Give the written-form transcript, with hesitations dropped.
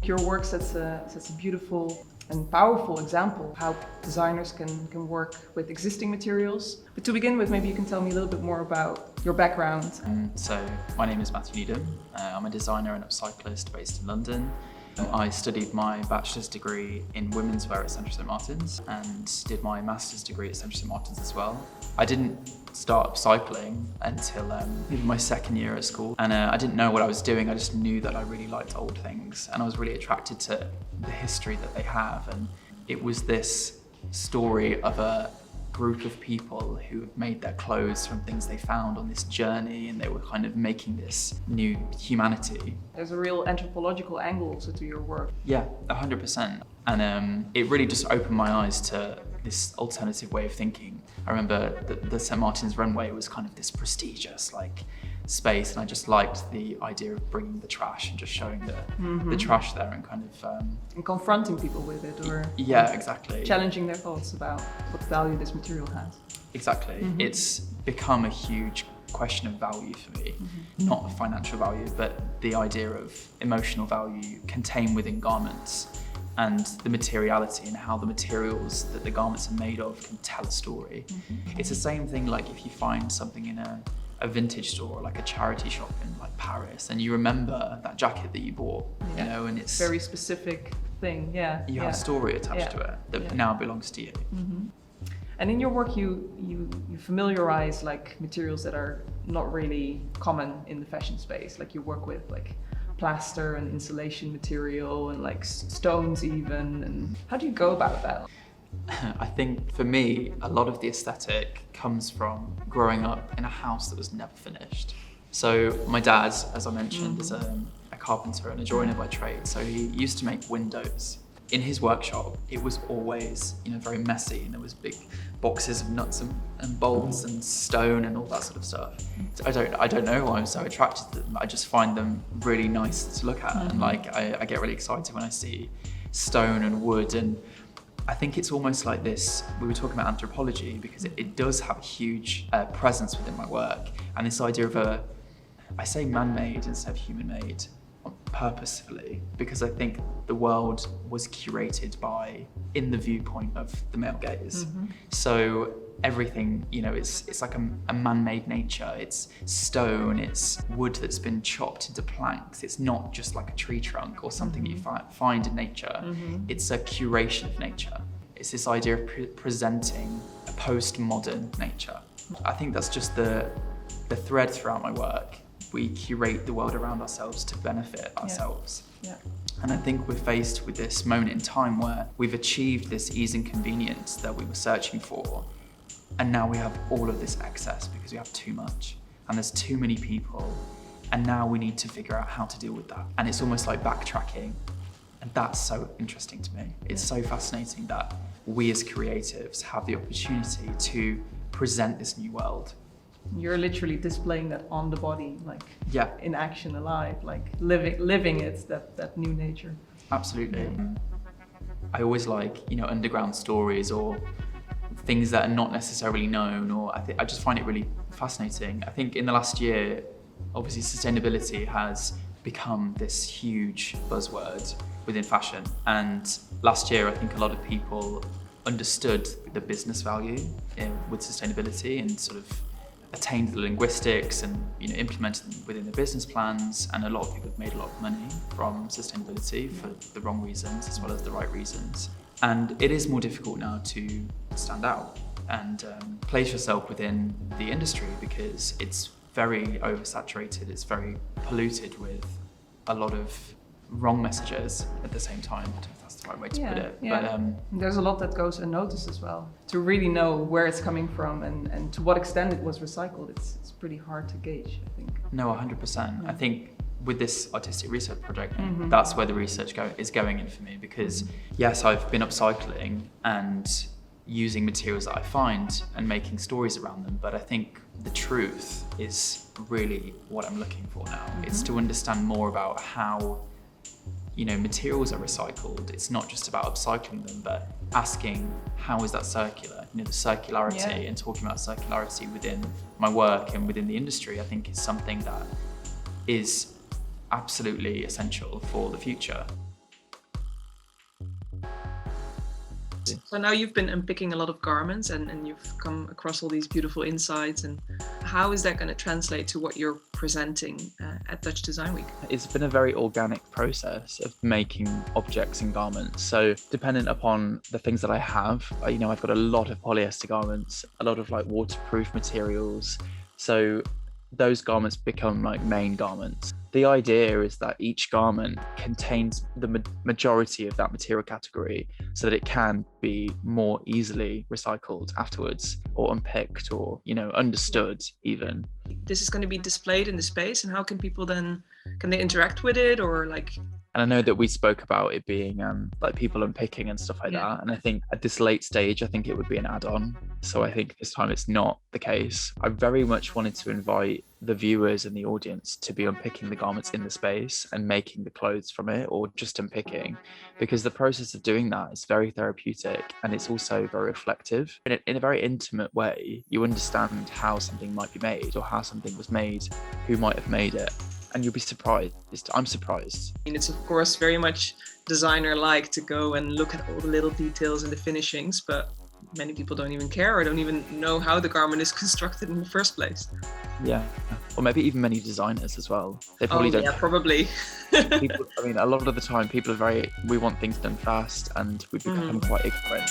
your work sets a beautiful and powerful example of how designers can work with existing materials. But to begin with, maybe you can tell me a little bit more about your background. So my name is Matthew Needham. I'm a designer and upcyclist based in London. I studied my bachelor's degree in women's wear at Central St Martin's and did my master's degree at Central St Martin's as well. I didn't start upcycling until maybe my second year at school, and I didn't know what I was doing. I just knew that I really liked old things, and I was really attracted to the history that they have. And it was this story of a group of people who have made their clothes from things they found on this journey, and they were kind of making this new humanity. There's a real anthropological angle also to your work. Yeah, 100%. And it really just opened my eyes to this alternative way of thinking. I remember the St Martin's runway was kind of this prestigious space, and I just liked the idea of bringing the trash and just showing the trash there and kind of and confronting people with it, or yeah, exactly, challenging their thoughts about what value this material has. Exactly. It's become a huge question of value for me, not financial value, but the idea of emotional value contained within garments, and the materiality and how the materials that the garments are made of can tell a story. It's the same thing like if you find something in a vintage store, like a charity shop in like Paris, and you remember that jacket that you bought, you know, and it's very specific thing. You have a story attached to it that now belongs to you. And in your work, you familiarize like materials that are not really common in the fashion space. Like you work with like plaster and insulation material and like stones even. And how do you go about that? I think for me, a lot of the aesthetic comes from growing up in a house that was never finished. So my dad, as I mentioned, is a carpenter and a joiner by trade. So he used to make windows. In his workshop, it was always, very messy, and there was big boxes of nuts and bolts and stone and all that sort of stuff. I don't know why I'm so attracted to them. I just find them really nice to look at, and I get really excited when I see stone and wood. And I think it's almost like this. We were talking about anthropology because it does have a huge presence within my work, and this idea of I say man-made instead of human-made purposefully, because I think the world was curated in the viewpoint of the male gaze. So everything, it's like a man-made nature. It's stone, it's wood that's been chopped into planks. It's not just like a tree trunk or something you find in nature. It's a curation of nature. It's this idea of presenting a postmodern nature. I think that's just the thread throughout my work. We curate the world around ourselves to benefit ourselves. And I think we're faced with this moment in time where we've achieved this ease and convenience that we were searching for, and now we have all of this excess because we have too much, and there's too many people, and now we need to figure out how to deal with that. And it's almost like backtracking, and that's so interesting to me. It's so fascinating that we as creatives have the opportunity to present this new world. You're literally displaying that on the body, in action, alive, like living it, that new nature. Absolutely. I always like, underground stories or things that are not necessarily known, or I just find it really fascinating. I think in the last year, obviously sustainability has become this huge buzzword within fashion. And last year, I think a lot of people understood the business value with sustainability and sort of attained the linguistics and implemented them within their business plans, and a lot of people have made a lot of money from sustainability for the wrong reasons as well as the right reasons. And it is more difficult now to stand out and place yourself within the industry because it's very oversaturated, it's very polluted with a lot of wrong messages at the same time. I don't know if that's the right way to put it. But there's a lot that goes unnoticed as well. To really know where it's coming from and to what extent it was recycled, it's pretty hard to gauge, I think. No, 100%. I think with this artistic research project, that's where the research is going in for me, because yes, I've been upcycling and using materials that I find and making stories around them, but I think the truth is really what I'm looking for now. It's to understand more about how materials are recycled. It's not just about upcycling them, but asking how is that circular? The circularity and talking about circularity within my work and within the industry, I think is something that is absolutely essential for the future. So now you've been unpicking a lot of garments and you've come across all these beautiful insights. And how is that going to translate to what you're presenting at Dutch Design Week? It's been a very organic process of making objects and garments. So dependent upon the things that I have, I've got a lot of polyester garments, a lot of like waterproof materials. So those garments become like main garments. The idea is that each garment contains the majority of that material category so that it can be more easily recycled afterwards or unpicked or, understood even. This is going to be displayed in the space, and how can people then, can they interact with it or like? And I know that we spoke about it being like people unpicking and stuff like that. And I think at this late stage, I think it would be an add-on. So I think this time it's not the case. I very much wanted to invite the viewers and the audience to be unpicking the garments in the space and making the clothes from it, or just unpicking, because the process of doing that is very therapeutic and it's also very reflective. In a very intimate way, you understand how something might be made or how something was made, who might have made it. And you'll be surprised. I'm surprised. I mean, it's of course very much designer-like to go and look at all the little details and the finishings, but many people don't even care or don't even know how the garment is constructed in the first place. Yeah, or maybe even many designers as well. They probably don't. Yeah, probably. A lot of the time, people are we want things done fast, and we become quite ignorant.